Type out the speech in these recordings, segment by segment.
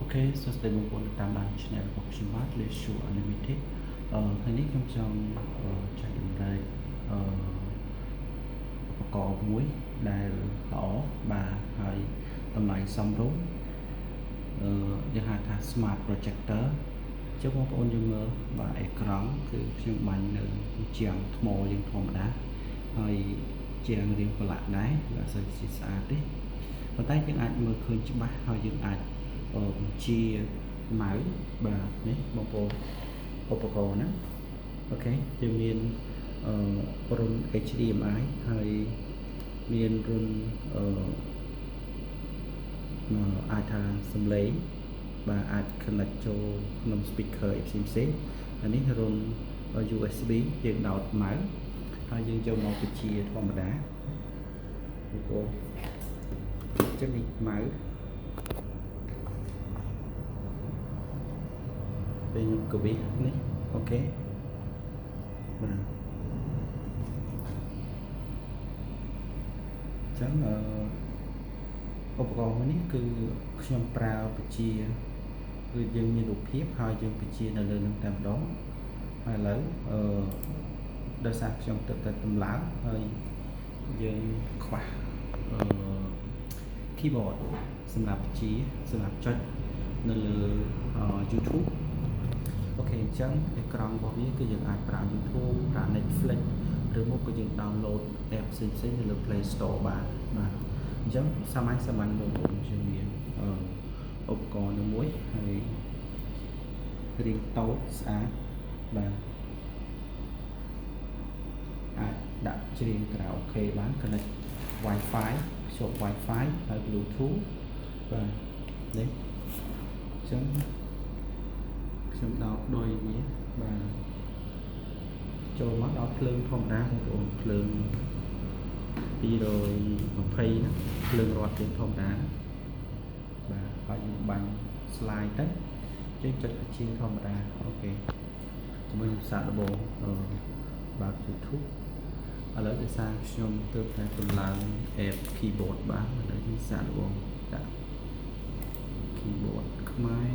Okay, so stay with one time on channel của chúng ta là show unlimited. Cái này trong trong chạy đây có muối đài lỏ và hơi tầm lại xong đúng như hai thằng smart projector trước một ôn dương mơ và ekranคือchương bánh chiang thô liên thô đá hơi chiang riêng của lại đấy là sự chỉ xa đấy và tay những ảnh mơ khơi chứ bác hơi những ảnh chia máy và đấy một bộ upgrade nữa ok chương miền run HDMI hay miền run ai thà xâm lấy và ai connect cho nông speaker XMC anh ấy run USB dương đào máy hay dương cho một cái chia thô mà đá của chất định máy về những cái việc này ok và chẳngឧបករណ៍នេះគឺខ្ញុំប្រើបច្ជាគឺយើងមានរូបភាពហើយយើងបច្ជានៅលើនឹងតែម្ដងហើយឥឡូវដោយសារខ្ញុំទៅតម្លើងហើយយើងខ្វះkeyboard សម្រាប់បច្ជាសម្រាប់ចុចនៅលើ YouTube អូខេអញ្ចឹងអេក្រង់របស់វាគឺយើងអាចប្រើ YouTube ប្រើ Netflix ឬមកក៏យើង download app ផ្សេងៗនៅលើ Play Store បាទអញ្ចឹងសាមញ្ញបងប្អូនយើងមានឧបករណ៍នៅមួយហើយរៀងតូចស្អាតបាទអាចដាក់ច្រៀងក្រៅអូខេបាន connect Wi-Fi ភ្ជាប់ Wi-Fi ហើយ Bluetooth បាទនេះអញ្ចឹងខ្ញុំដោតដូចនេះបាទចូលមកដល់ភ្លើងធម្មតាបងប្អូនភ្លើង220ណាភ្លើងរត់ជាធម្មតាបាទហើយយើងបាញ់ slide ទៅចេញចុចជាធម្មតាអូខេជាមួយសាកដំបូងបាទ YouTube ឥឡូវដោយសារខ្ញុំទើបតែតម្លើង app keyboard បាទឥឡូវយើងសាកដំបូងដាក់ keyboard ខ្មែរ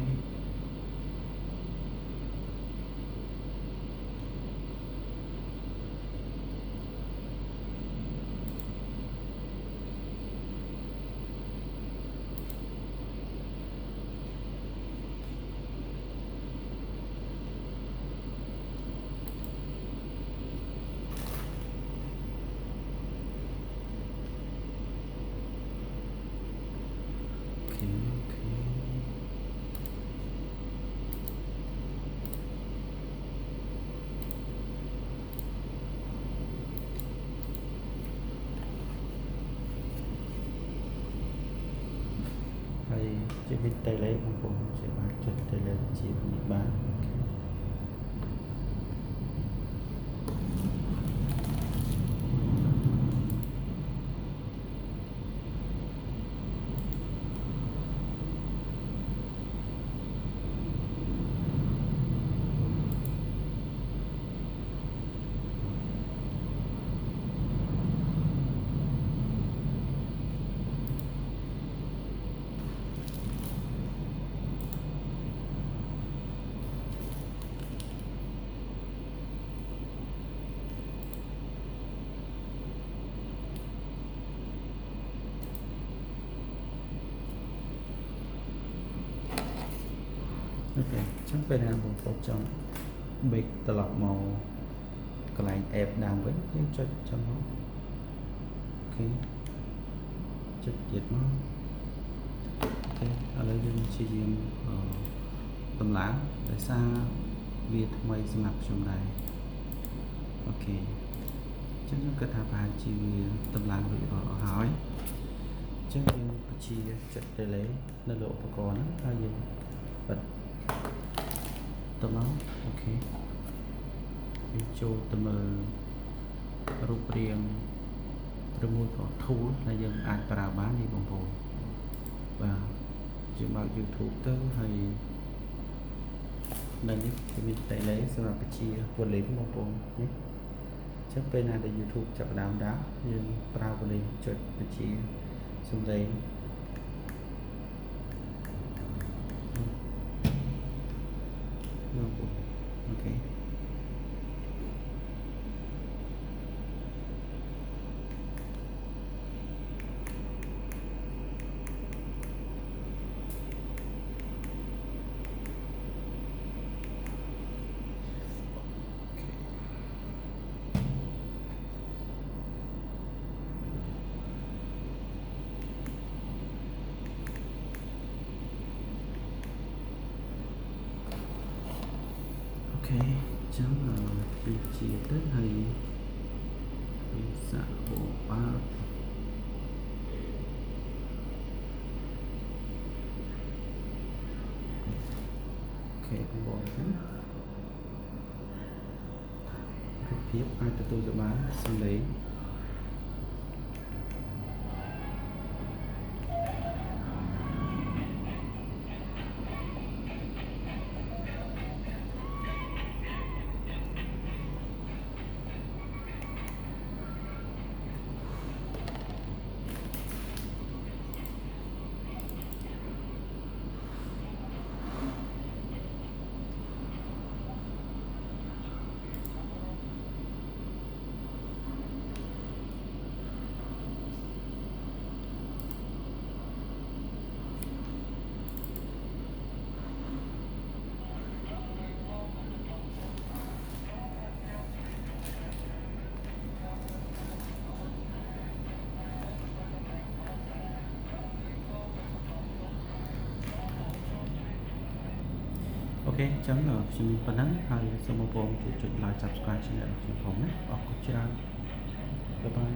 ហើយជាវិទ្យាល័យបងប្អូនជាអាចចុចទៅលើជានេះបានអូខេចឹងពេលណាបងប្អូនចង់ big ត្រឡប់មកកន្លែង app ដើមវិញយើងចុចចាំមកអូខេចុចទៀតមកអូខេឥឡូវយើងព្យាយាមតម្លើងដោយសារវាថ្មីសម្រាប់ខ្ញុំដែរអូខេចឹងខ្ញុំគិតថាប្រហែលជាវាតម្លើងរួចរាល់អស់ហើយចឹងយើងបញ្ជាចុច delay នៅលើឧបករណ៍ហ្នឹងហើយយើងបិទទៅមកអូខេយើងចូលទៅមើលរូបរាងឬមួយក៏ tool ដែលយើងអាចប្រើបាននេះបងប្អូនបាទយើងបើក YouTube ទៅហើយនៅនេះគឺមាន delay សម្រាប់បញ្ជា volume បងប្អូននេះចឹងពេលណាដែល YouTube ចាប់ផ្ដើមដាក់យើងប្រើ volume ចុចបញ្ជាសំឡេងអូខ ok ok chấm chia tới hay xã bộ ba ok rồi cái phía ai từ tôi sẽ bán sang đấy ok chấm ở chúng phần nắng hay xong một vòng chuột like subscribe channel của chúngผมnhé. Bye bye.